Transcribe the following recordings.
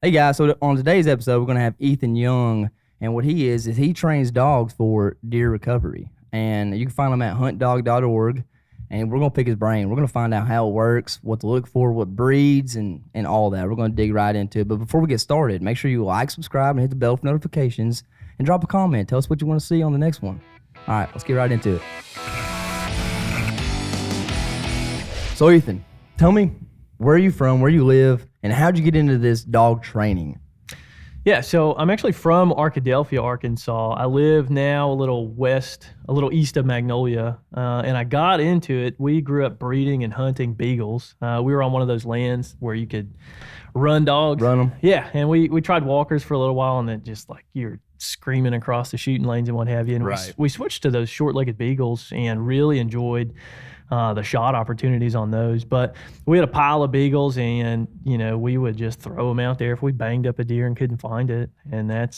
Hey guys, so on today's episode, we're going to have Ethan Young, and what he is he trains dogs for deer recovery, and you can find him at huntdog.org, and we're going to pick his brain. We're going to find out how it works, what to look for, what breeds, and all that. We're going to dig right into it. But before we get started, make sure you like, subscribe, and hit the bell for notifications, and drop a comment. Tell us what you want to see on the next one. All right, let's get right into it. So Ethan, tell me, where are you from, where you live, and how'd you get into this dog training? Yeah, so I'm actually from Arkadelphia, Arkansas. I live now a little east of Magnolia, and I got into it. We grew up breeding and hunting beagles. We were on one of those lands where you could run dogs. Run them? Yeah, and we tried walkers for a little while, and then just like you're screaming across the shooting lanes and what have you. And Right. we switched to those short-legged beagles and really enjoyed the shot opportunities on those. But we had a pile of beagles, and we would just throw them out there if we banged up a deer and couldn't find it. And that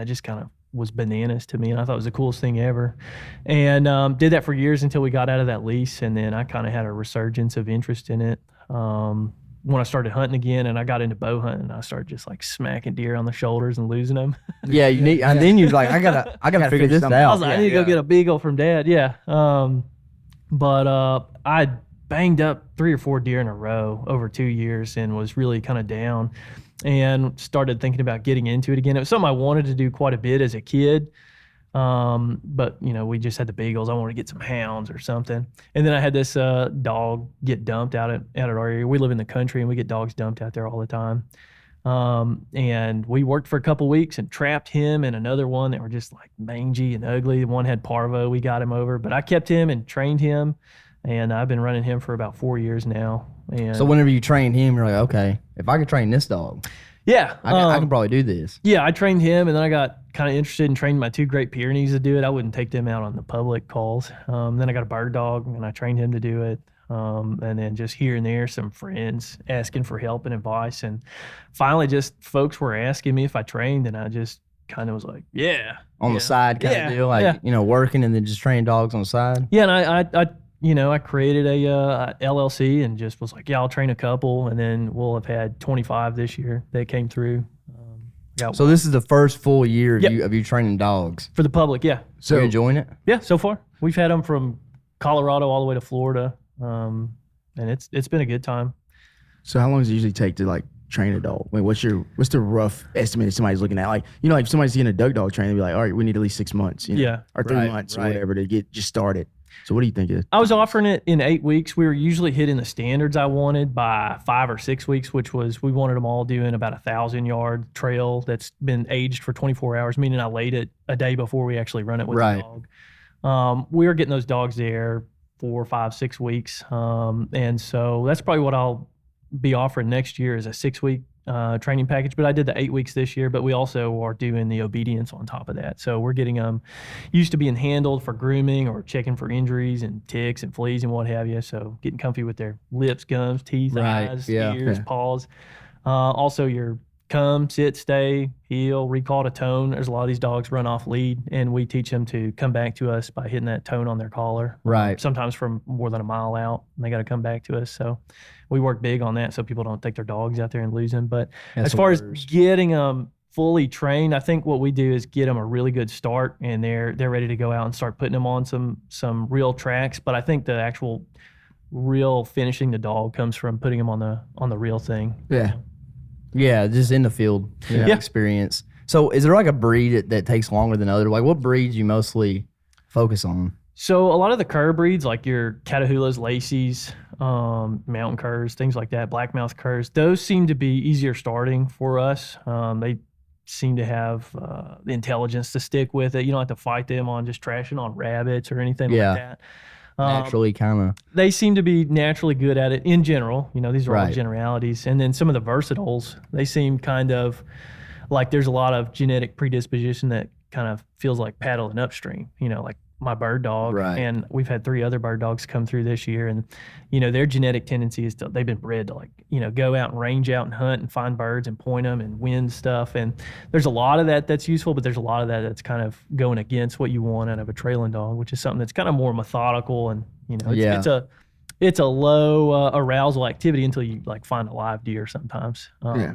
just kind of was bananas to me, and I thought it was the coolest thing ever. And did that for years until we got out of that lease, and then I kind of had a resurgence of interest in it when I started hunting again, and I got into bow hunting. I started just like smacking deer on the shoulders and losing them. Yeah, you need, and then you're like, I gotta figure this out. I was like, I need to go get a beagle from Dad. Yeah. But I banged up 3 or 4 deer in a row over 2 years and was really kind of down and started thinking about getting into it again. It was something I wanted to do quite a bit as a kid. But we just had the beagles. I wanted to get some hounds or something. And then I had this dog get dumped out at our area. We live in the country and we get dogs dumped out there all the time. And we worked for a couple weeks and trapped him and another one that were just like mangy and ugly. One had parvo. We got him over, but I kept him and trained him, and I've been running him for about 4 years now. And So whenever you train him, you're like, okay, if I could train this dog, yeah, I can probably do this. yeah, I trained him, and then I got kind of interested in training my 2 Great Pyrenees to do it. I wouldn't take them out on the public calls. Then I got a bird dog, and I trained him to do it. And then just here and there, some friends asking for help and advice. And finally, just folks were asking me if I trained, and I just kind of was like, yeah. On the side kind of deal, like, working and then just training dogs on the side. Yeah, and I created a LLC and just was like, yeah, I'll train a couple, and then we'll have had 25 this year that came through. So this is the first full year Yep. of you training dogs. For the public, yeah. So you're enjoying it? Yeah, so far. We've had them from Colorado all the way to Florida, and it's been a good time. So how long does it usually take to like train a dog? Like, what's the rough estimate somebody's looking at? Like, like if somebody's getting a duck dog training, they'll be like, all right, we need at least 6 months, Yeah. or 3 months or whatever to get just started. So what do you think is? I was offering it in 8 weeks. We were usually hitting the standards I wanted by 5 or 6 weeks, which was we wanted them all doing about 1,000-yard trail that's been aged for 24 hours, meaning I laid it a day before we actually run it with the dog. We were getting those dogs there 4, 5, 6 weeks. And so that's probably what I'll be offering next year is a 6-week training package. But I did the 8 weeks this year, but we also are doing the obedience on top of that. So we're getting them used to being handled for grooming or checking for injuries and ticks and fleas and what have you. So getting comfy with their lips, gums, teeth, eyes, ears, paws. Also your come, sit, stay, heel, recall to tone. There's a lot of these dogs run off lead, and we teach them to come back to us by hitting that tone on their collar. Right. Sometimes from more than a mile out, and they got to come back to us. So we work big on that so people don't take their dogs out there and lose them. But as far as getting them fully trained, I think what we do is get them a really good start, and they're ready to go out and start putting them on some real tracks. But I think the actual real finishing the dog comes from putting them on the real thing. Yeah. Yeah, just in the field experience. So is there like a breed that takes longer than other? Like what breeds you mostly focus on? So a lot of the cur breeds, like your Catahoulas, Lacey's, mountain curs, things like that, Blackmouth Curs, those seem to be easier starting for us. They seem to have the intelligence to stick with it. You don't have to fight them on just trashing on rabbits or anything like that. Naturally, kind of. They seem to be naturally good at it in general. These are all Right. generalities. And then some of the versatiles, they seem kind of like there's a lot of genetic predisposition that kind of feels like paddling upstream, like my bird dog. Right. And we've had 3 other bird dogs come through this year. And, their genetic tendency is they've been bred to like, go out and range out and hunt and find birds and point them and win stuff. And there's a lot of that that's useful, but there's a lot of that that's kind of going against what you want out of a trailing dog, which is something that's kind of more methodical. And, it's it's a low arousal activity until you like find a live deer sometimes.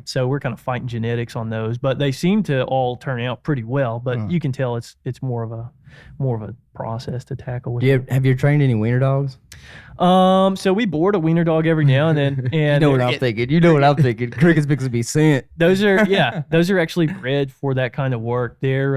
So we're kind of fighting genetics on those, but they seem to all turn out pretty well. But you can tell it's more of a process to tackle. With Have you trained any wiener dogs? So we board a wiener dog every now and then, and You know what I'm thinking. You know what I'm thinking. Cricket's fixing to be sent. those are actually bred for that kind of work. They're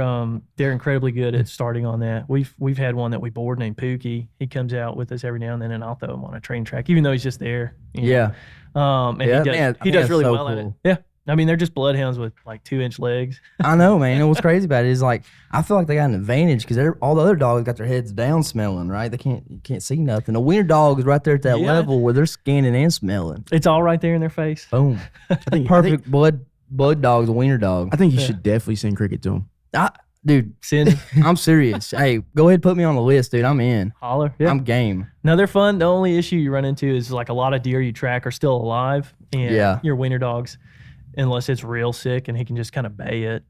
incredibly good at starting on that. We've had one that we board named Pookie. He comes out with us every now and then, and I'll throw him on a train track, even though he's just there. Yeah. And he does really so well at it. cool. Yeah. I mean, they're just bloodhounds with like 2-inch legs. I know, man. And what's crazy about it is like I feel like they got an advantage because all the other dogs got their heads down smelling, right? You can't see nothing. The wiener dog is right there at that level where they're scanning and smelling. It's all right there in their face. Boom. Perfect blood dog's a wiener dog. I think you should definitely send Cricket to him. Dude, I'm serious. Hey, go ahead and put me on the list, dude. I'm in. Holler. Yeah. I'm game. No, they're fun. The only issue you run into is like a lot of deer you track are still alive, and your wiener dogs, unless it's real sick and he can just kind of bay it,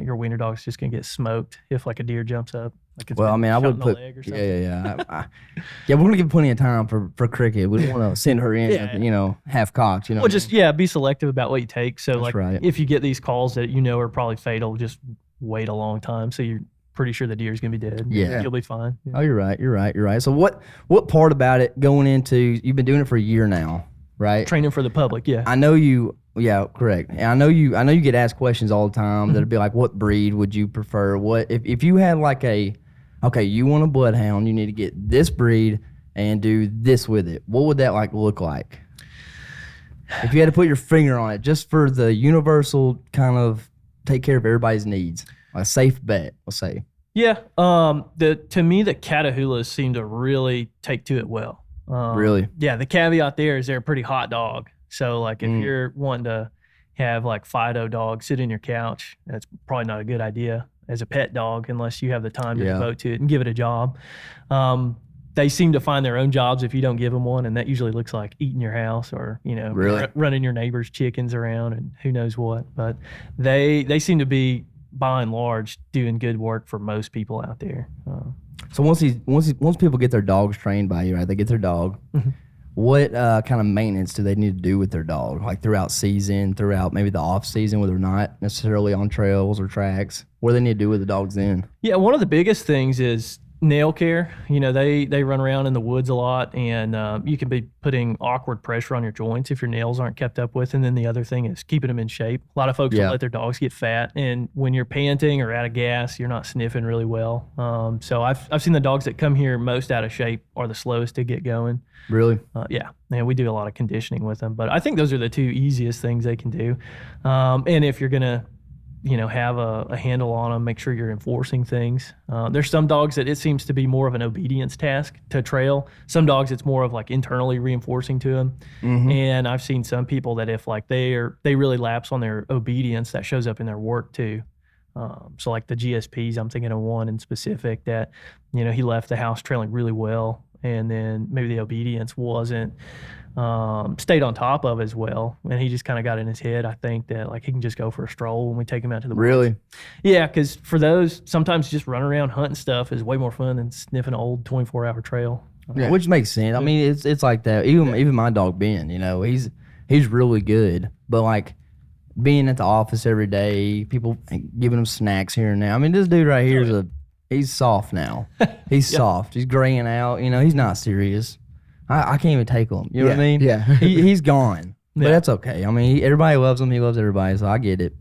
your wiener dog's just gonna get smoked if like a deer jumps up. Like it's I would put yeah. We're gonna give plenty of time for Cricket. We don't want to send her in, half cocked. Well, just be selective about what you take. So if you get these calls that are probably fatal, just wait a long time so you're pretty sure the deer's gonna be dead. Yeah, you'll be fine. Yeah. Oh, you're right. So what part about it going into? You've been doing it for a year now, right? Training for the public. Yeah, I know you. Yeah, correct. And I know you get asked questions all the time that'd be like, what breed would you prefer? What if you had like you want a bloodhound, you need to get this breed and do this with it. What would that look like? If you had to put your finger on it, just for the universal kind of take care of everybody's needs, a safe bet, we'll say. Yeah. To me, the Catahoulas seem to really take to it well. Really? Yeah. The caveat there is they're a pretty hot dog. So like if you're wanting to have like Fido dog sit in your couch, that's probably not a good idea as a pet dog unless you have the time to devote to it and give it a job. They seem to find their own jobs if you don't give them one, and that usually looks like eating your house or running your neighbor's chickens around and who knows what. But they seem to be by and large doing good work for most people out there. So once people get their dogs trained by you, right? They get their dog. Mm-hmm. What kind of maintenance do they need to do with their dog, like throughout season, throughout maybe the off season where they're not necessarily on trails or tracks? What do they need to do with the dogs then? Yeah, one of the biggest things is nail care. They run around in the woods a lot, and you can be putting awkward pressure on your joints if your nails aren't kept up with. And then the other thing is keeping them in shape. A lot of folks don't let their dogs get fat, and when you're panting or out of gas, you're not sniffing really well. So I've seen the dogs that come here most out of shape are the slowest to get going. Really? Yeah. And we do a lot of conditioning with them, but I think those are the two easiest things they can do. And if you're gonna have a handle on them, make sure you're enforcing things. There's some dogs that it seems to be more of an obedience task to trail. Some dogs it's more of like internally reinforcing to them. Mm-hmm. And I've seen some people that if like they really lapse on their obedience, that shows up in their work too. So like the GSPs, I'm thinking of one in specific that, he left the house trailing really well, and then maybe the obedience wasn't stayed on top of as well, and he just kind of got in his head. I think that like he can just go for a stroll when we take him out to the really woods. Yeah, because for those sometimes just running around hunting stuff is way more fun than sniffing an old 24-hour trail. Yeah, which makes sense. I mean, it's like that. Even my dog Ben, he's really good, but like being at the office every day, people giving him snacks here and there. I mean, this dude right here he's soft now. He's soft. He's graying out. He's not serious. I can't even take him. You know what I mean? Yeah. He's gone. But that's okay. I mean, everybody loves him. He loves everybody, so I get it.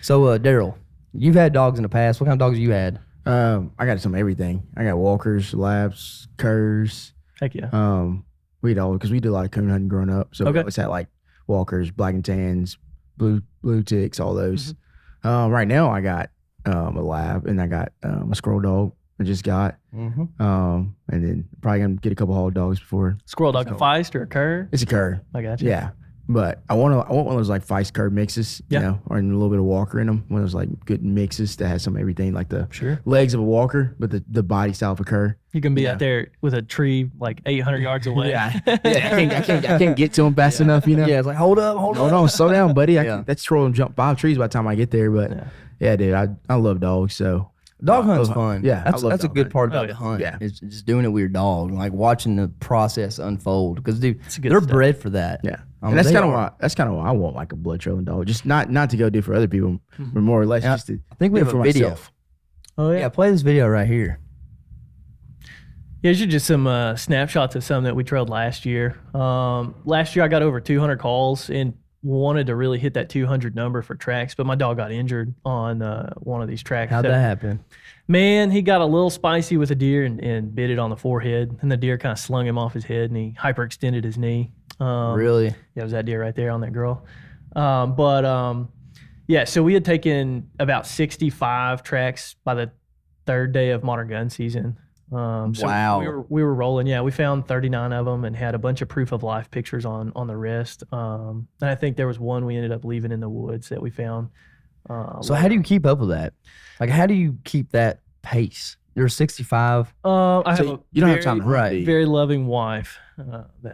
So, Daryl, you've had dogs in the past. What kind of dogs have you had? I got some everything. I got walkers, labs, curs. Heck yeah. We did a lot of coon hunting growing up. So we always had like walkers, black and tans, blue ticks, all those. Mm-hmm. Right now I got a lab, and I got a squirrel dog I just got. Mm-hmm. And then probably gonna get a couple hog dogs before. Squirrel dog, a feist or a cur? It's a cur. I got you. Yeah, but I want one of those like feist cur mixes, or a little bit of walker in them. One of those like good mixes that has some everything, like the legs of a walker, but the body style of a cur. You can be out there with a tree like 800 yards away. I can't get to him fast enough. Yeah, it's like hold up, no, slow down, buddy. That's troll and jump 5 trees by the time I get there. But yeah, dude, I love dogs. So Dog hunt's fun. Yeah, that's a good part about the yeah. hunt. Yeah. It's just doing it with your dog, like watching the process unfold. Because dude, good they're stuff. bred for that. Yeah, I mean, and that's they kind of are. why I want like a blood trailing dog. Just not to go do for other people, but more or less Yeah, just to I think we do have it a for video. myself. Oh Yeah, play this video right here. Yeah, these are just some snapshots of some that we trailed last year. Last year I got over 200 calls and wanted to really hit that 200 number for tracks, but my dog got injured on one of these tracks. How'd So, that happen? Man, he got a little spicy with a deer and bit it on the forehead, and the deer kind of slung him off his head, and he hyperextended his knee. Really? Yeah, it was that deer right there on that girl. Yeah, so we had taken about 65 tracks by the third day of modern gun season. So Wow. we were rolling. Yeah, we found 39 of them and had a bunch of proof of life pictures on the wrist. And I think there was one we ended up leaving in the woods that we found. So how do you keep up with that? Like, how do you keep that pace? You're 65. I have So a you don't have very, time to hunt, do you? very loving wife.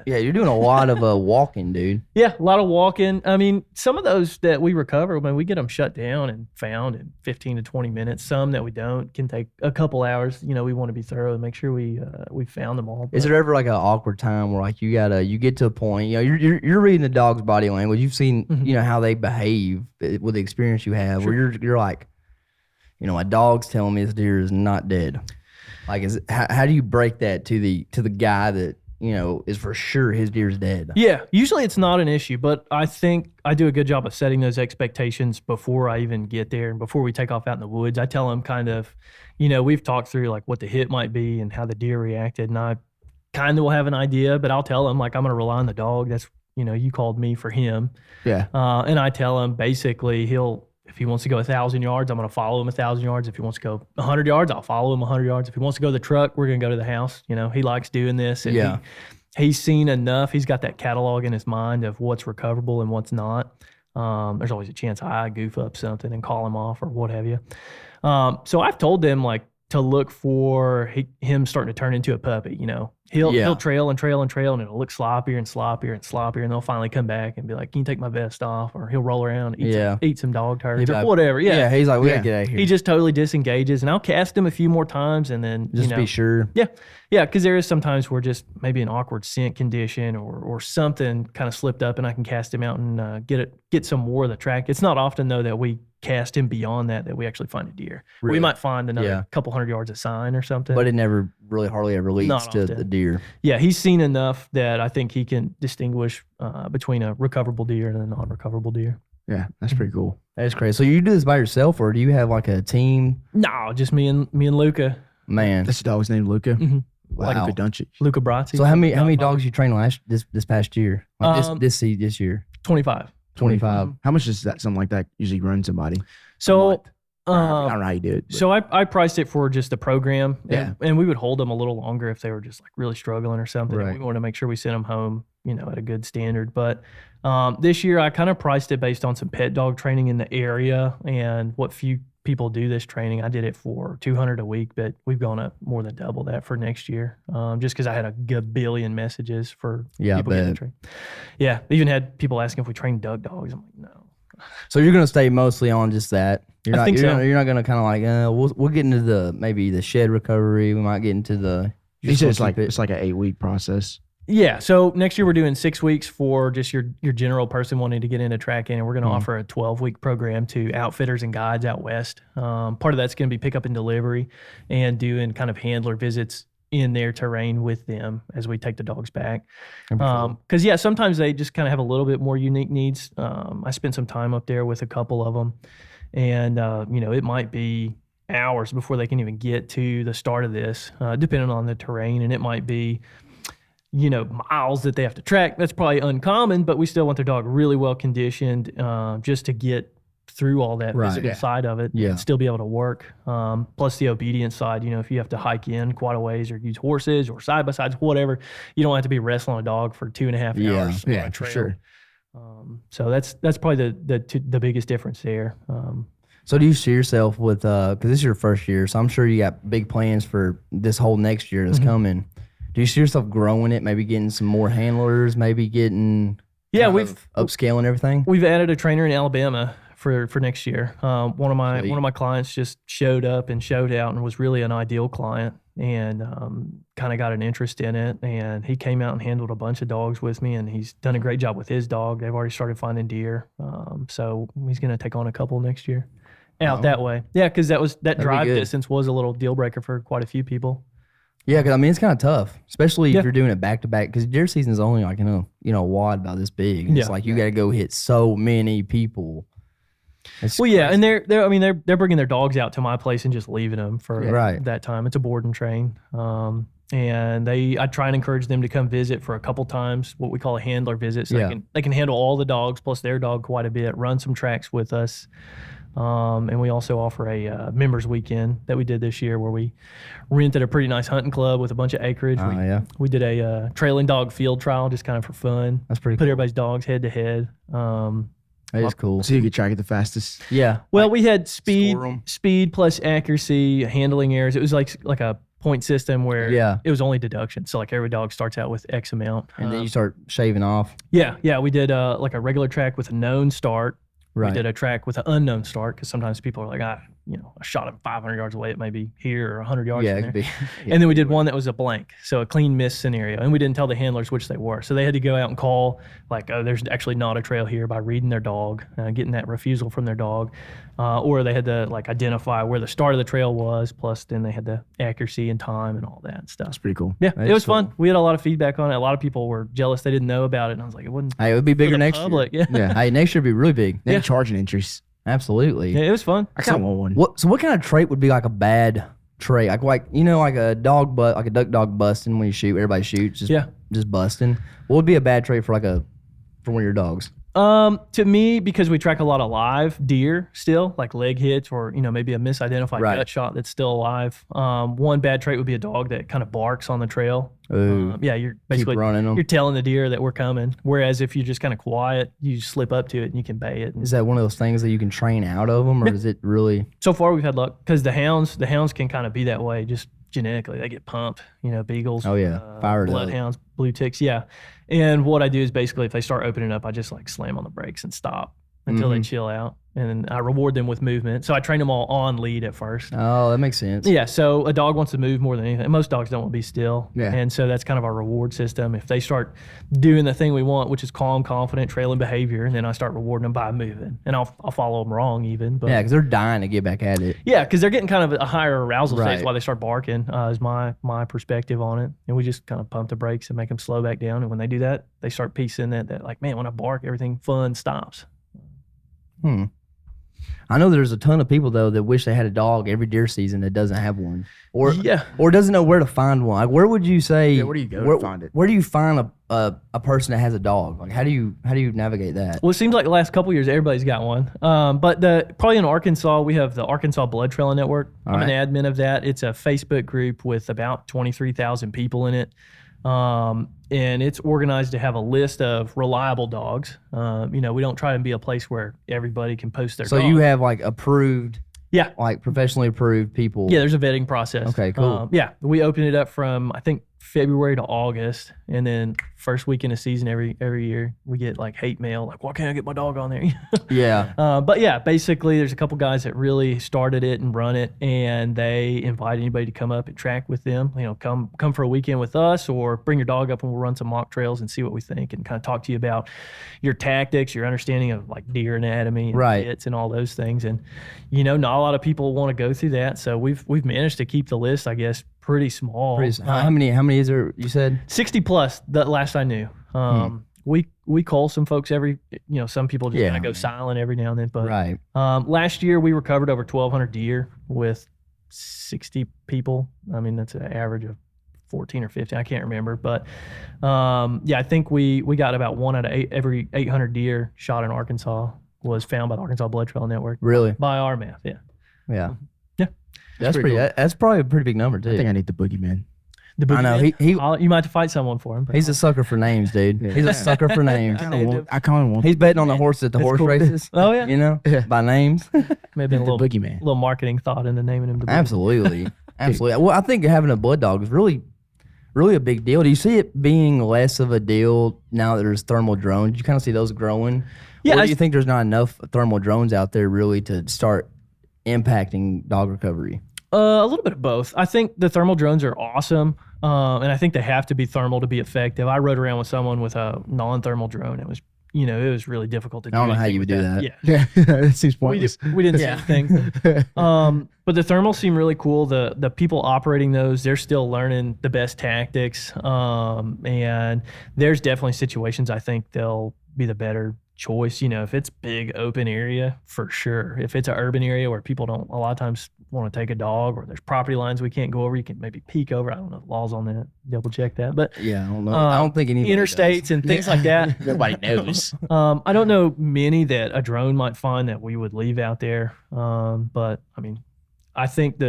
Yeah, you're doing a lot of walking, dude. Yeah, a lot of walking. I mean, some of those that we recover, I mean, we get them shut down and found in 15 to 20 minutes. Some that we don't can take a couple hours. You know, we want to be thorough and make sure we found them all. Is there ever like an awkward time where like you get to a point, you know, you're reading the dog's body language. You've seen, you know, how they behave with the experience you have, where you're like, you know, my dog's telling me this deer is not dead. Like, how do you break that to the guy that, you know, is for sure his deer's dead? Yeah, usually it's not an issue, but I think I do a good job of setting those expectations before I even get there and before we take off out in the woods. I tell them kind of, you know, we've talked through like what the hit might be and how the deer reacted, and I kind of will have an idea, but I'll tell them like I'm going to rely on the dog. That's, you know, you called me for him. Yeah. And I tell him basically if he wants to go 1,000 yards, I'm going to follow him 1,000 yards. If he wants to go 100 yards, I'll follow him 100 yards. If he wants to go to the truck, we're going to go to the house. You know, he likes doing this. And Yeah. he's seen enough. He's got that catalog in his mind of what's recoverable and what's not. There's always a chance I goof up something and call him off or what have you. So I've told them like to look for him starting to turn into a puppy. You know, he'll trail and trail and trail, and it'll look sloppier and sloppier and sloppier, and they'll finally come back and be like, "Can you take my vest off?" Or he'll roll around, eat some dog turds or whatever. Yeah, he's like, we gotta get out of here. he just totally disengages, and I'll cast him a few more times, and then just be sure. Yeah, because there is sometimes where just maybe an awkward scent condition or something kind of slipped up, and I can cast him out and get some more of the track. It's not often though that we cast him beyond that we actually find a deer. Really? We might find another couple hundred yards of sign or something, But it never hardly ever leads Not to often. the deer. yeah, he's seen enough that I think he can distinguish between a recoverable deer and a non-recoverable deer. Yeah, that's pretty cool. That's crazy. So you do this by yourself, or do you have like a team? No, just me and Luca. Man, That's the dog's name, Luca. Mhm. wow. Luca Doncic. Luca Brazzi. So how many dogs you train this past year? Like this year? 25. 25. How much does something like that usually run somebody? So I don't know how you do it. but- So I priced it for just the program, Yeah. and we would hold them a little longer if they were just like really struggling or something. Right. We wanted to make sure we sent them home, you know, at a good standard. But this year I kind of priced it based on some pet dog training in the area and what few people do this training. I did it for $200 a week, but we've gone up more than double that for next year, just because I had a gabillion messages for Yeah, I people getting bet. trained. Yeah, they even had people asking if we train duck dogs. I'm like, no. So you're gonna stay mostly on just that. I think so. You're not gonna kind of like we'll get into maybe the shed recovery. We might get into the. He said it's you're like supposed it's like an 8-week process. Yeah, so next year we're doing 6 weeks for just your general person wanting to get into tracking, and we're going to offer a 12-week program to outfitters and guides out west. Part of that's going to be pick up and delivery and doing kind of handler visits in their terrain with them as we take the dogs back. Because, yeah, sometimes they just kind of have a little bit more unique needs. I spent some time up there with a couple of them, and, you know, it might be hours before they can even get to the start of this, depending on the terrain, and it might be you know, miles that they have to track. That's probably uncommon, but we still want their dog really well conditioned just to get through all that physical side of it and still be able to work. Plus the obedience side, you know, if you have to hike in quite a ways or use horses or side-by-sides, whatever, you don't have to be wrestling a dog for 2.5 hours on a for trail. sure. So that's probably the biggest difference there. So do you see yourself with, because this is your first year, so I'm sure you got big plans for this whole next year that's coming. Do you see yourself growing it, maybe getting some more handlers, maybe getting we've upscaling everything? We've added a trainer in Alabama for next year. One of my clients just showed up and showed out and was really an ideal client, and kind of got an interest in it. And he came out and handled a bunch of dogs with me, and he's done a great job with his dog. They've already started finding deer, so he's going to take on a couple next year out that way. Yeah, because that drive distance was a little deal breaker for quite a few people. Yeah, because I mean it's kind of tough, especially if you're doing it back to back. Because deer season is only like a wad about this big. And it's like you got to go hit so many people. It's crazy. And they're bringing their dogs out to my place and just leaving them for that time. It's a board and train, and I try and encourage them to come visit for a couple times, what we call a handler visit, so they can handle all the dogs plus their dog quite a bit, run some tracks with us. And we also offer a members weekend that we did this year where we rented a pretty nice hunting club with a bunch of acreage. We did a trailing dog field trial just kind of for fun. That's pretty cool. Put everybody's dogs head to head. That is cool. So you could track it the fastest. Yeah. Well, we had speed plus accuracy, handling errors. It was like a point system where it was only deduction. So like every dog starts out with X amount. And then you start shaving off. Yeah. We did like a regular track with a known start. Right. We did a track with an unknown start because sometimes people are like, I shot him 500 yards away. It may be here or 100 yards from there. And then we did one that was a blank, so a clean miss scenario. And we didn't tell the handlers which they were. So they had to go out and call, like, oh, there's actually not a trail here by reading their dog, getting that refusal from their dog. Or they had to, like, identify where the start of the trail was, plus then they had the accuracy and time and all that stuff. That's pretty cool. Yeah, it was fun. We had a lot of feedback on it. A lot of people were jealous they didn't know about it. And I was like, it wouldn't. Hey, it would be bigger next year. Yeah. Hey, next year would be really big. They charging entries. Absolutely. Yeah, it was fun. I kind of want one. So what kind of trait would be like a bad trait? Like a dog like a duck dog busting when you shoot, everybody shoots, just busting. What would be a bad trait for for one of your dogs? To me, because we track a lot of live deer still, like leg hits or, maybe a misidentified gut shot that's still alive. One bad trait would be a dog that kind of barks on the trail. You're basically running them. You're telling the deer that we're coming. Whereas if you're just kind of quiet, you slip up to it and you can bay it. Is that one of those things that you can train out of them, or is it really? So far, we've had luck because the hounds can kind of be that way just genetically. They get pumped, beagles. Oh yeah, fired bloodhounds, blue ticks, yeah. And what I do is basically if they start opening up, I just like slam on the brakes and stop until they chill out. And I reward them with movement. So I train them all on lead at first. Oh, that makes sense. Yeah, so a dog wants to move more than anything. Most dogs don't want to be still. Yeah. And so that's kind of our reward system. If they start doing the thing we want, which is calm, confident, trailing behavior, and then I start rewarding them by moving. And I'll follow them wrong even. But yeah, because they're dying to get back at it. Yeah, because they're getting kind of a higher arousal stage while they start barking is my perspective on it. And we just kind of pump the brakes and make them slow back down. And when they do that, they start piecing that like, man, when I bark, everything fun stops. I know there's a ton of people though that wish they had a dog every deer season that doesn't have one, or doesn't know where to find one. Like, where would you say? Yeah, where do you go to find it? Where do you find a person that has a dog? Like, how do you navigate that? Well, it seems like the last couple of years everybody's got one. But probably in Arkansas we have the Arkansas Blood Trail Network. I'm an admin of that. It's a Facebook group with about 23,000 people in it. And it's organized to have a list of reliable dogs. We don't try to be a place where everybody can post their dog. So you have like approved, yeah, like professionally approved people. Yeah, there's a vetting process. Okay, cool. We open it up from I think February to August, and then first weekend of season every year we get like hate mail, like why can't I get my dog on there? Yeah. But yeah, basically there's a couple guys that really started it and run it, and they invite anybody to come up and track with them. Come for a weekend with us, or bring your dog up and we'll run some mock trails and see what we think, and kind of talk to you about your tactics, your understanding of like deer anatomy, and hits and all those things. And not a lot of people want to go through that, so we've managed to keep the list, I guess, pretty small. How many is there, you said? 60 plus, the last I knew. We call some folks every, some people just kind of go silent every now and then. But last year we recovered over 1,200 deer with 60 people. I mean, that's an average of 14 or 15. I can't remember. But I think we got about 1 out of 8 every 800 deer shot in Arkansas was found by the Arkansas Blood Trail Network. Really? By our math, yeah. Yeah. Yeah. That's pretty cool. That's probably a pretty big number too. I think I need the boogeyman. I know you might have to fight someone for him. He's a sucker for names, dude. He's a sucker for names. I kind of want. He's betting on the horse at the horse races. Oh yeah, by names. Maybe a little boogeyman. Little marketing thought into naming him. Absolutely. Well, I think having a blood dog is really a big deal. Do you see it being less of a deal now that there's thermal drones? You kind of see those growing. Or do you think there's not enough thermal drones out there really to start impacting dog recovery? A little bit of both. I think the thermal drones are awesome, and I think they have to be thermal to be effective. I rode around with someone with a non-thermal drone. It was, it was really difficult to do. I don't know how you would do that. Yeah, That seems pointless. we didn't see anything. But the thermals seem really cool. The people operating those, they're still learning the best tactics, and there's definitely situations I think they'll be the better choice. If it's big open area, for sure. If it's an urban area where people don't a lot of times want to take a dog, or there's property lines we can't go over, you can maybe peek over. I don't know the laws on that. Double check that. But yeah, I don't know. I don't think any interstates and things like that. Nobody knows. I don't know many that a drone might find that we would leave out there. But I mean, I think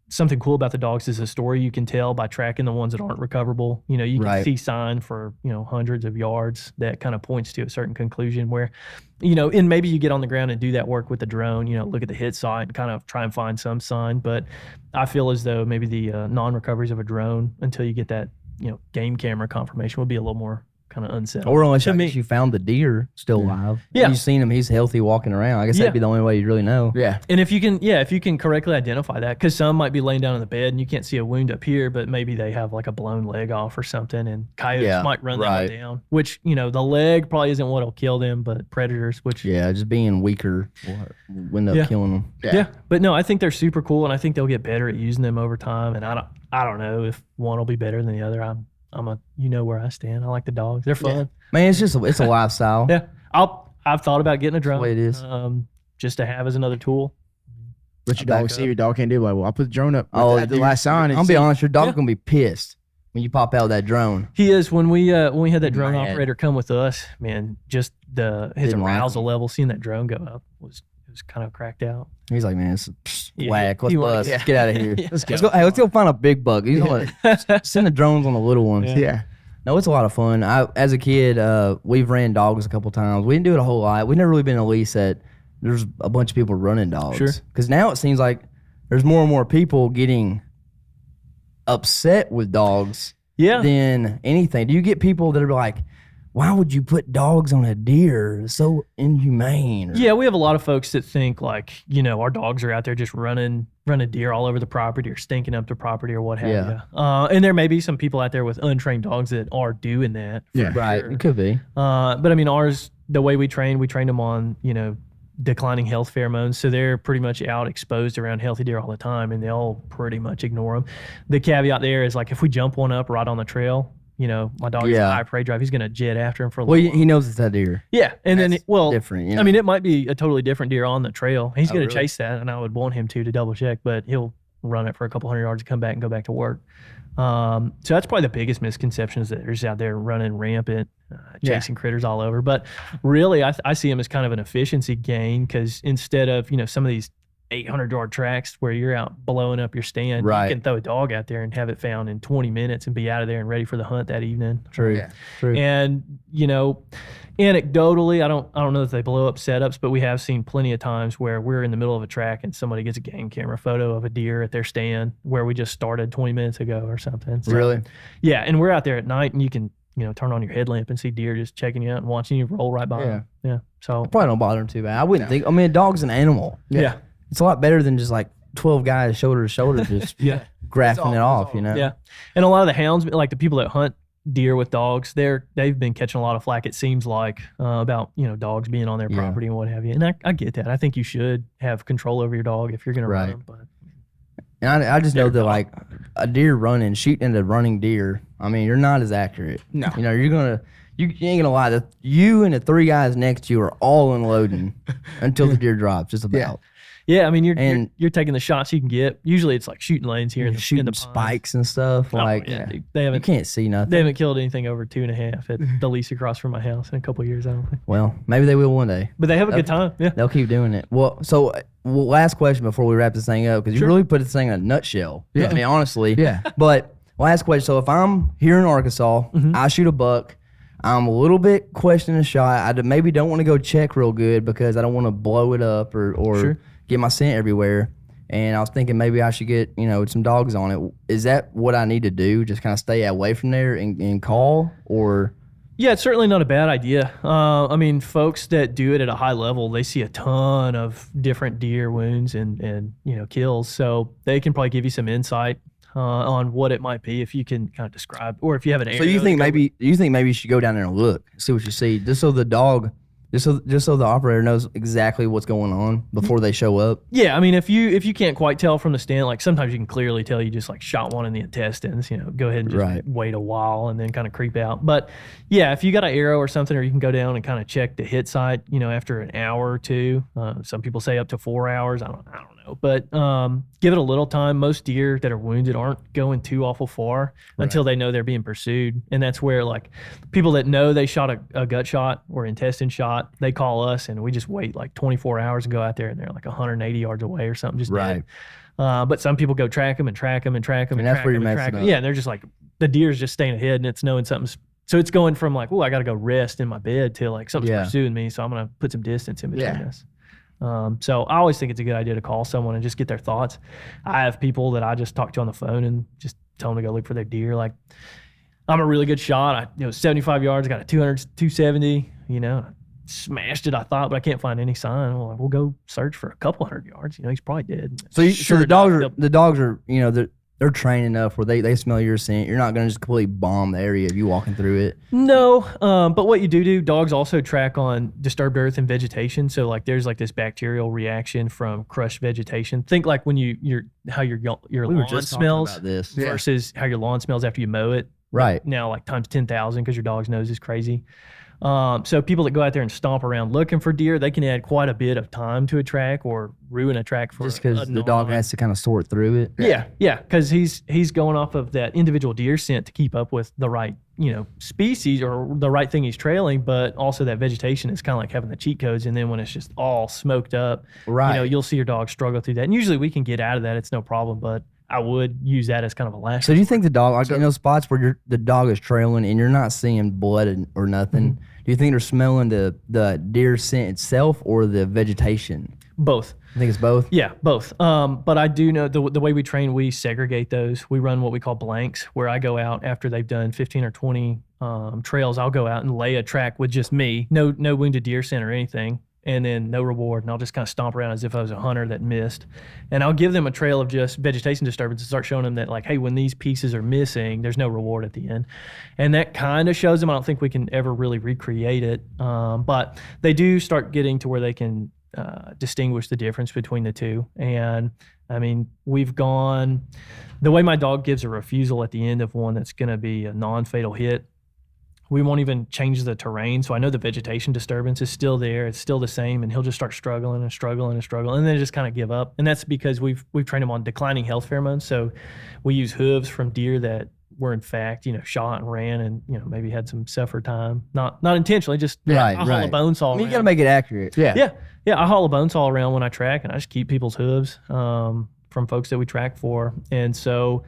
something cool about the dogs is a story you can tell by tracking the ones that aren't recoverable. You can see sign for, hundreds of yards that kind of points to a certain conclusion where, and maybe you get on the ground and do that work with the drone, look at the hit site and kind of try and find some sign. But I feel as though maybe the non-recoveries of a drone until you get that, game camera confirmation would be a little more kind of unsettling. Or unless you found the deer still alive. Yeah. You've seen him, he's healthy walking around. I guess that'd be the only way you'd really know. Yeah. And if you can correctly identify that, because some might be laying down in the bed and you can't see a wound up here, but maybe they have like a blown leg off or something, and coyotes might run that one down, which, the leg probably isn't what'll kill them, but predators, which. Yeah, just being weaker will end up killing them. Yeah. But no, I think they're super cool, and I think they'll get better at using them over time. And I don't know if one will be better than the other. I'm where I stand. I like the dogs. They're fun. Yeah. Man, it's a lifestyle. Yeah. I've thought about getting a drone. That's the way it is. Just to have as another tool. But your dog, see, your dog can't do like, well, I'll put the drone up at the dude, last sign. I'm gonna be honest, your dog's gonna be pissed when you pop out that drone. He is. When we had that drone operator come with us, man, just his arousal level, seeing that drone go up was kind of cracked out. He's like, man, whack. Let's bust. Yeah. Get out of here. Let's go. Hey, let's go find a big buck. He's send the drones on the little ones. Yeah. No, it's a lot of fun. As a kid, we've ran dogs a couple times. We didn't do it a whole lot. We've never really been a lease that there's a bunch of people running dogs. Sure. Because now it seems like there's more and more people getting upset with dogs than anything. Do you get people that are like, why would you put dogs on a deer? It's so inhumane. Yeah, we have a lot of folks that think like, our dogs are out there just running deer all over the property or stinking up the property or what have you. And there may be some people out there with untrained dogs that are doing that. Right. Sure. It could be. But I mean, ours, the way we trained them on, declining health pheromones. So they're pretty much out exposed around healthy deer all the time, and they'll pretty much ignore them. The caveat there is like if we jump one up right on the trail, my dog is a high prey drive. He's going to jet after him for a little while. He knows it's that deer. Yeah. And that's then, different. I mean, it might be a totally different deer on the trail. He's going to chase that, and I would want him to double check, but he'll run it for a couple hundred yards to come back and go back to work. So that's probably the biggest misconception is that they're just out there running rampant, chasing critters all over. But really, I see them as kind of an efficiency gain because instead of, some of these 800-yard tracks where you're out blowing up your stand, you can throw a dog out there and have it found in 20 minutes and be out of there and ready for the hunt that evening. True. Yeah. True. And, anecdotally, I don't know if they blow up setups, but we have seen plenty of times where we're in the middle of a track and somebody gets a game camera photo of a deer at their stand where we just started 20 minutes ago or something. So, really? Yeah. And we're out there at night and you can, turn on your headlamp and see deer just checking you out and watching you roll right by them. Yeah. So probably don't bother them too bad. I wouldn't think. I mean, a dog's an animal. Yeah. It's a lot better than just like 12 guys shoulder to shoulder just graphing it off, Yeah. And a lot of the hounds, like the people that hunt deer with dogs, they've been catching a lot of flack, it seems like, about, dogs being on their property and what have you. And I get that. I think you should have control over your dog if you're going to run them. But and I just know that like a deer shooting at a running deer, I mean, you're not as accurate. No. You ain't gonna lie. You and the three guys next to you are all unloading until the deer drops, just about. Yeah, I mean, you're taking the shots you can get. Usually, it's like shooting lanes here and shooting the spikes and stuff. They haven't. You can't see nothing. They haven't killed anything over 2.5 at the lease across from my house in a couple of years. I don't think. Well, maybe they will one day. But they have a good time. Yeah, they'll keep doing it. Well, so last question before we wrap this thing up, because you really put this thing in a nutshell. Yeah, I mean, honestly. Yeah. But last question. So if I'm here in Arkansas, I shoot a buck. I'm a little bit questioning the shot. I maybe don't want to go check real good because I don't want to blow it up or get my scent everywhere. And I was thinking maybe I should get, some dogs on it. Is that what I need to do? Just kind of stay away from there and call? Or Yeah, it's certainly not a bad idea. I mean, folks that do it at a high level, they see a ton of different deer wounds and kills, so they can probably give you some insight on what it might be if you can kind of describe, or if you have an area. So you think maybe you should go down there and look, see what you see, just so the dog. Just so the operator knows exactly what's going on before they show up. Yeah, I mean, if you can't quite tell from the stand, like sometimes you can clearly tell you just like shot one in the intestines. Go ahead and just wait a while and then kind of creep out. But yeah, if you got an arrow or something, or you can go down and kind of check the hit site. After an hour or two. Some people say up to 4 hours. I don't know, but give it a little time. Most deer that are wounded aren't going too awful far until they know they're being pursued, and that's where like people that know they shot a gut shot or intestine shot. They call us and we just wait like 24 hours and go out there and they're like 180 yards away or something, just dead. But some people go track them and track them and track them. And that's where you're messing up. Yeah, and they're just like, the deer's just staying ahead and it's knowing something's, so it's going from like, oh, I got to go rest in my bed to like something's pursuing me, so I'm going to put some distance in between us. So I always think it's a good idea to call someone and just get their thoughts. I have people that I just talk to on the phone and just tell them to go look for their deer. Like, I'm a really good shot. 75 yards, I got a 200, 270, smashed it, I thought, but I can't find any sign. Well, we'll go search for a couple hundred yards. He's probably dead. So the dogs are they're trained enough where they smell your scent. You're not going to just completely bomb the area if you walking through it. No, but what you do, dogs also track on disturbed earth and vegetation. So like there's like this bacterial reaction from crushed vegetation. Think like when how your lawn smells versus how your lawn smells after you mow it. Right. Now like times 10,000 because your dog's nose is crazy. So people that go out there and stomp around looking for deer, they can add quite a bit of time to a track or ruin a track for just because the dog has to kind of sort through it. Yeah, because he's going off of that individual deer scent to keep up with the right species or the right thing he's trailing, but also that vegetation is kind of like having the cheat codes. And then when it's just all smoked up, you'll see your dog struggle through that. And usually we can get out of that; it's no problem. But I would use that as kind of a last. So do you think the dog, like in those spots where the dog is trailing and you're not seeing blood or nothing, do you think they're smelling the deer scent itself or the vegetation? Both. I think it's both? Yeah, both. But I do know the way we train, we segregate those. We run what we call blanks, where I go out after they've done 15 or 20 trails. I'll go out and lay a track with just me, no wounded deer scent or anything, and then no reward. And I'll just kind of stomp around as if I was a hunter that missed. And I'll give them a trail of just vegetation disturbance and start showing them that, like, hey, when these pieces are missing, there's no reward at the end. And that kind of shows them. I don't think we can ever really recreate it. But they do start getting to where they can distinguish the difference between the two. And I mean, we've gone, the way my dog gives a refusal at the end of one that's going to be a non-fatal hit, we won't even change the terrain. So I know the vegetation disturbance is still there. It's still the same. And he'll just start struggling and struggling and struggling. And then just kind of give up. And that's because we've trained him on declining health pheromones. So we use hooves from deer that were in fact, shot and ran and, maybe had some suffer time. Not intentionally, just I haul a bone saw. I mean, you got to make it accurate. Yeah. I haul a bone saw around when I track, and I just keep people's hooves from folks that we track for. And so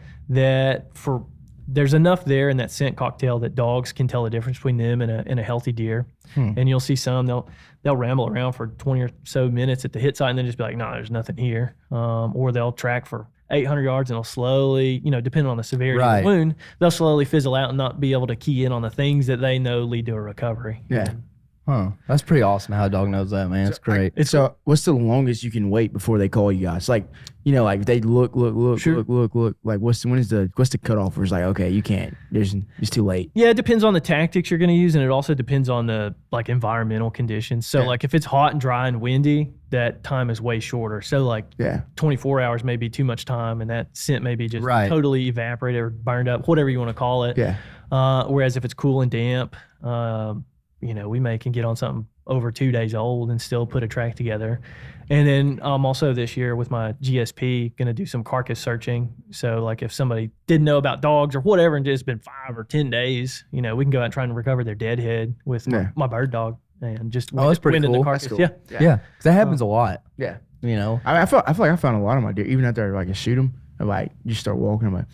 there's enough there in that scent cocktail that dogs can tell the difference between them and a healthy deer. And you'll see some, they'll ramble around for 20 or so minutes at the hit site and then just be like, no, there's nothing here. Or they'll track for 800 yards and they'll slowly, depending on the severity of the wound, they'll slowly fizzle out and not be able to key in on the things that they know lead to a recovery. Yeah. Huh. That's pretty awesome how a dog knows that, man. It's great. So what's the longest you can wait before they call you guys? Like, like they look, sure. look. Like what's the cutoff where it's like, okay, you can't, it's too late. Yeah, it depends on the tactics you're going to use, and it also depends on the environmental conditions. So like if it's hot and dry and windy, that time is way shorter. So 24 hours may be too much time, and that scent may be just totally evaporated or burned up, whatever you want to call it. Yeah. Whereas if it's cool and damp, we can get on something over 2 days old and still put a track together. And then also this year with my GSP, going to do some carcass searching. So like if somebody didn't know about dogs or whatever and just been 5 or 10 days, we can go out and try and recover their dead head with my bird dog and just that's pretty cool. The carcass. Cool. Yeah. Because that happens a lot. Yeah. I feel like I found a lot of my deer, even out there, like I shoot them. I'm like, you start walking, I'm like,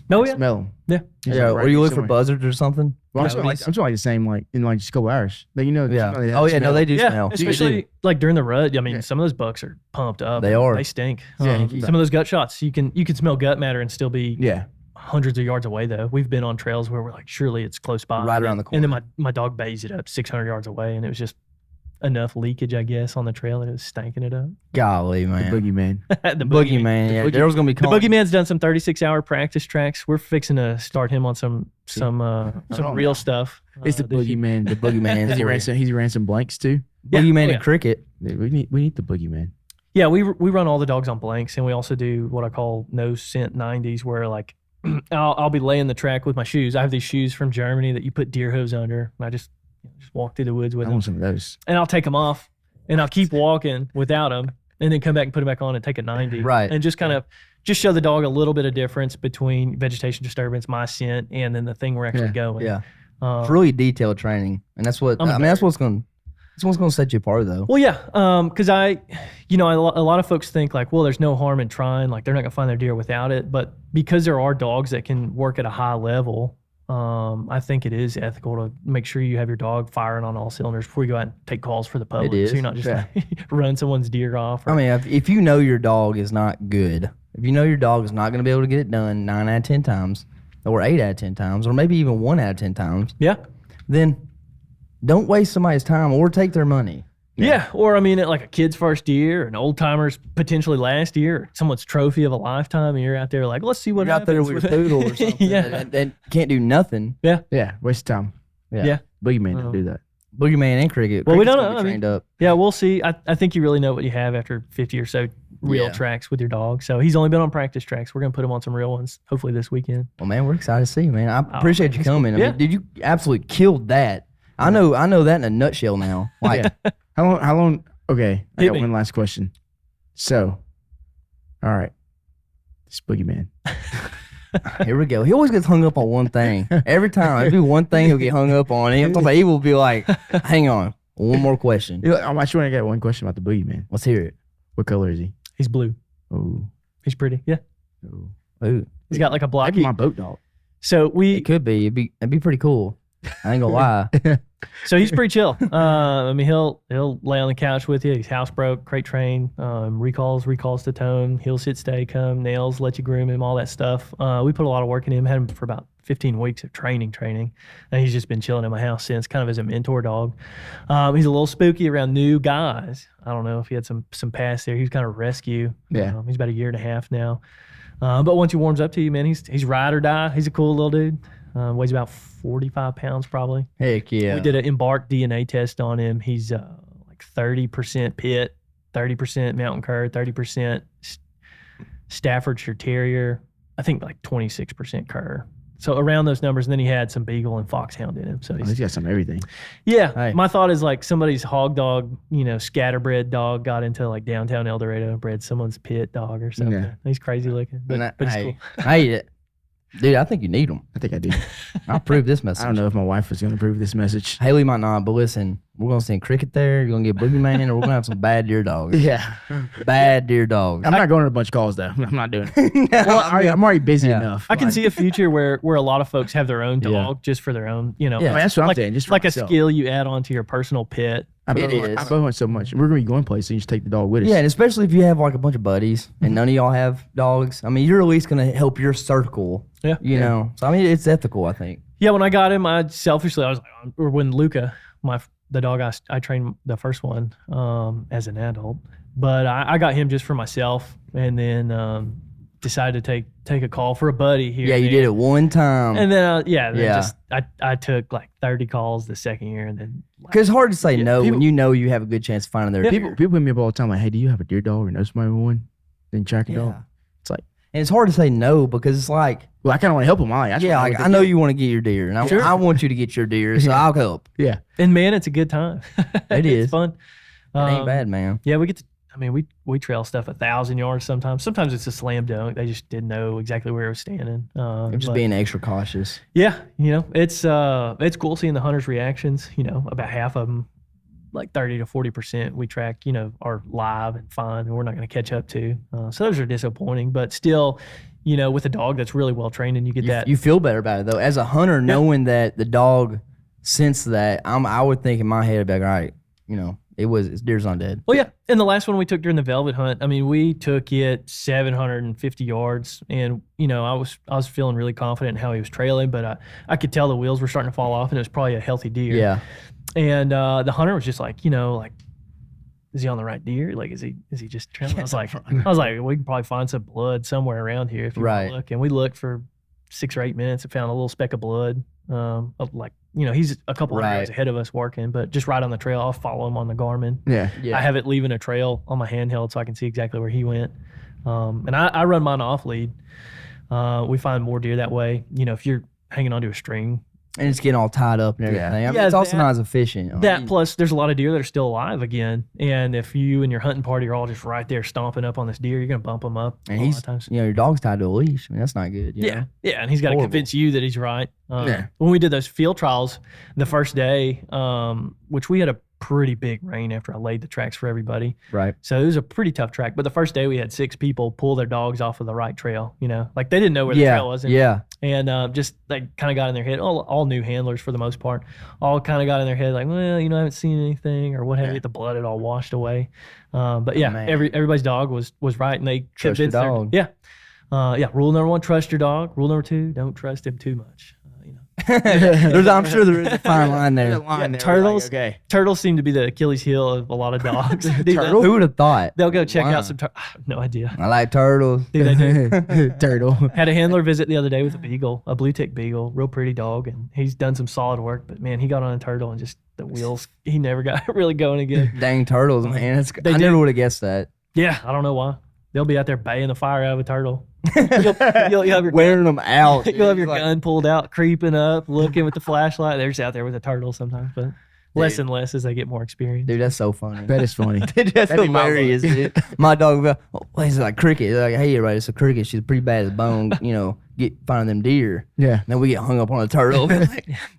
smell them. Yeah. Yeah. Or you look for buzzards or something? Well, I'm like the same, like in like just a couple hours. Like, yeah. Oh yeah, no, they do smell. Especially like during the rut. I mean, some of those bucks are pumped up. They are. They stink. Yeah. Some of those gut shots, you can smell gut matter and still be hundreds of yards away though. We've been on trails where we're like, surely it's close by, Right around the corner. And then my dog bays it up 600 yards away, and it was just enough leakage, I guess, on the trail that it was stanking it up. Golly, man. The boogeyman. The Boogeyman. Yeah, Daryl's gonna be The calling. boogeyman's done some 36-hour practice tracks. We're fixing to start him on some real stuff. It's the this year. boogeyman. The Boogeyman. He ran some blanks too. Yeah. Boogeyman Oh, yeah. and cricket. We need the boogeyman. Yeah, we run all the dogs on blanks, and we also do what I call no scent 90s, where like I'll be laying the track with my shoes. I have these shoes from Germany that you put deer hooves under, and I just walk through the woods with I them. want some of those. And I'll take them off, and I'll keep walking without them, and then come back and put them back on and take a 90. Right. And just kind of just show the dog a little bit of difference between vegetation disturbance, my scent, and then the thing we're actually going. Yeah. It's really detailed training, and that's what that's what's gonna set you apart, though. Well, yeah, because a lot of folks think like, well, there's no harm in trying, like they're not gonna find their deer without it, but because there are dogs that can work at a high level, I think it is ethical to make sure you have your dog firing on all cylinders before you go out and take calls for the public. It is. So you're not just run someone's deer off. I mean, if you know your dog is not good, if you know your dog is not going to be able to get it done 9 out of 10 times, or 8 out of 10 times, or maybe even 1 out of 10 times, Yeah. then don't waste somebody's time or take their money. Yeah. Or I mean, like a kid's first deer, an old timer's potentially last year, someone's trophy of a lifetime, and you're out there like, let's see what You're out there happens with your poodle or something Yeah. that can't do nothing. Yeah, waste of time. Yeah. Boogeyman didn't do that. Boogeyman and cricket. Well, we Cricket's don't gonna know. be trained up. Yeah, we'll see. I think you really know what you have after 50 or so real Yeah. tracks with your dog. So he's only been on practice tracks. We're going to put him on some real ones, hopefully this weekend. Well, man, we're excited to see you, man. I appreciate you that's cool. coming. I Yeah. mean, did you absolutely killed that? I know that in a nutshell now. Like, Yeah. How long? Okay, I Hit got me. one last question. So, all right, this boogeyman. here we go. He always gets hung up on one thing. Every time I do one thing, he'll get hung up on. He will be like, hang on, one more question. I'm actually want to get one question about the boogeyman. Let's hear it. What color is he? He's blue. Oh, He's pretty. Yeah. Ooh, He's got like a that'd blocky. be my boat dog. So it could be. It'd be pretty cool. I ain't gonna lie. So he's pretty chill. I mean, he'll lay on the couch with you. He's housebroke, crate trained, recalls to tone. He'll sit, stay, come, nails, let you groom him, all that stuff. We put a lot of work in him. Had him for about 15 weeks of training, and he's just been chilling in my house since, kind of as a mentor dog. He's a little spooky around new guys. I don't know if he had some past there. He's kind of rescue. Yeah. He's about a year and a half now. But once he warms up to you, man, he's ride or die. He's a cool little dude. Weighs about 45 pounds probably. Heck yeah. We did an Embark DNA test on him. He's like 30% pit, 30% mountain cur, 30% Staffordshire Terrier. I think like 26% cur. So around those numbers, and then he had some beagle and foxhound in him. So He's got some of everything. yeah. Hey. My thought is like somebody's hog dog, scatterbred dog got into like downtown El Dorado, bred someone's pit dog or something. Yeah. He's crazy looking, but it's cool. Hey, dude, I think you need them. I think I do. I'll approve this message. I don't know if my wife is going to approve this message. Haley might not, but listen, we're gonna send cricket there. You're gonna get boogeyman, or we're gonna have some bad deer dogs. Yeah. Bad deer dogs. I'm not going to a bunch of calls though. I'm not doing it. Well, I'm already busy Yeah. enough. I can Like, see a future where a lot of folks have their own Yeah. dog just for their own, Yeah. I mean, that's what I'm saying. Just for like a myself. skill you add on to your personal pit. I It is. both so much. We're going to be going places. So you just take the dog with us. Yeah, and especially if you have like a bunch of buddies and none of y'all have dogs. I mean, you're at least gonna help your circle. Yeah. You know. So I mean, it's ethical, I think. Yeah, when I got him, I was like, or when Luca, the dog I trained the first one as an adult, but I got him just for myself, and then decided to take a call for a buddy here. Yeah, and you there. did it one time. And then Yeah. I took like 30 calls the second year, and then Because it's hard to say no people- when you know you have a good chance of finding their Yeah. deer. People hit me up all the time like, hey, do you have a deer dog or know somebody with one? Then track a dog. Yeah. It's like, And it's hard to say no because it's like, well, I kind of want to help them. I know you want to get your deer, and I want you to get your deer, so I'll help. Yeah. and man, it's a good time. It is. It's fun. It ain't bad, man. Yeah, we get to. I mean, we trail stuff 1,000 yards sometimes. Sometimes it's a slam dunk. They just didn't know exactly where it was standing. You're just but being extra cautious. yeah, it's cool seeing the hunters' reactions. About half of them, like 30 to 40%, we track. Are live and fine, and we're not going to catch up to. So those are disappointing, but still, with a dog that's really well trained, and you get that. You feel better about it though, as a hunter, knowing that the dog sensed that. I would think in my head, I'd be like, all right, deer's not dead. Well, yeah. And the last one we took during the velvet hunt, I mean, we took it 750 yards, and I was feeling really confident in how he was trailing, but I could tell the wheels were starting to fall off, and it was probably a healthy deer. Yeah. And the hunter was just like, is he on the right deer? Like, is he just trailing? I was like, we can probably find some blood somewhere around here if you want to look. And we looked for 6 or 8 minutes and found a little speck of blood. He's a couple hundred yards ahead of us working, but just right on the trail. I'll follow him on the Garmin. Yeah. I have it leaving a trail on my handheld so I can see exactly where he went. And I run mine off lead. We find more deer that way. If you're hanging onto a string, and it's getting all tied up and everything. I mean, it's also not as efficient. Plus, there's a lot of deer that are still alive again. And if you and your hunting party are all just right there stomping up on this deer, you're going to bump them up. And he's, your dog's tied to a leash. I mean, that's not good. Yeah. And he's got to convince you that he's right. When we did those field trials the first day, which we had a pretty big rain after I laid the tracks for everybody. Right. So it was a pretty tough track. But the first day we had 6 people pull their dogs off of the right trail, like they didn't know where the trail was. And just like kind of got in their head, all new handlers for the most part, all kind of got in their head like, well, I haven't seen anything or what have you. The blood had all washed away. But everybody's dog was right. And they trust your dog. Rule number 1, trust your dog. Rule number 2, don't trust him too much. I'm sure there is a fine line there. Turtles seem to be the Achilles heel of a lot of dogs. Who would have thought? They'll go check out some no idea. I like turtles. Dude, they do. Turtle. Had a handler visit the other day with a beagle, a blue tick beagle, real pretty dog, and he's done some solid work, but man, he got on a turtle and just the wheels, he never got really going again. Dang turtles, man. I never would have guessed that. Yeah, I don't know why. They'll be out there baying the fire out of a turtle. You'll have your wearing them out. You'll have your gun pulled out, creeping up, looking with the flashlight. They're just out there with a turtle sometimes, but less and less as they get more experience. Dude, that's so funny. That is funny. That's hilarious, dude. My dog, he's like cricket. Like, hey, everybody, it's a cricket. She's pretty bad as a bone. Finding them deer. Yeah. And then we get hung up on a turtle.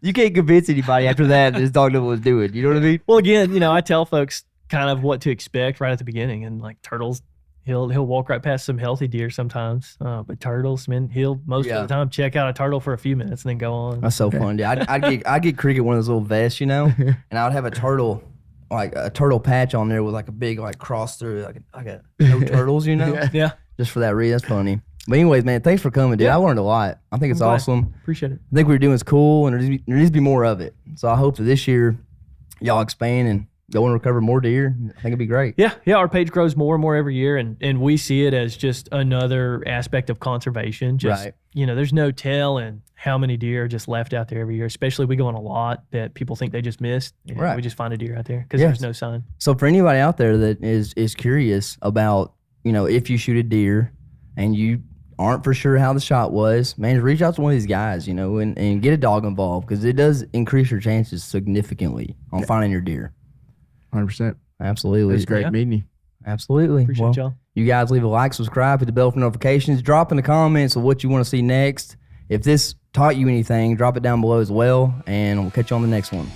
You can't convince anybody after that this dog knew what was doing. You know what I mean? Well, again, I tell folks kind of what to expect right at the beginning, and like turtles. He'll walk right past some healthy deer sometimes, but turtles, man, he'll most of the time check out a turtle for a few minutes and then go on. That's so fun, dude. I'd get cricket one of those little vests, and I would have a turtle, like a turtle patch on there with like a big like cross through, like a no turtles, Yeah. Just for that reason, that's funny. But anyways, man, thanks for coming, dude. I learned a lot. I think it's awesome. Appreciate it. I think what we're doing is cool, and there needs to be more of it. So I hope that this year y'all expand and go and recover more deer. I think it'd be great. Yeah. Our page grows more and more every year, and we see it as just another aspect of conservation. There's no telling how many deer are just left out there every year, especially we go on a lot that people think they just missed. And we just find a deer out there because there's no sign. So for anybody out there that is curious about, if you shoot a deer and you aren't for sure how the shot was, man, just reach out to one of these guys, and get a dog involved, because it does increase your chances significantly on finding your deer. 100%. Absolutely. It was great meeting you. Absolutely. Appreciate y'all. You guys leave a like, subscribe, hit the bell for notifications. Drop in the comments of what you want to see next. If this taught you anything, drop it down below as well, and we'll catch you on the next one.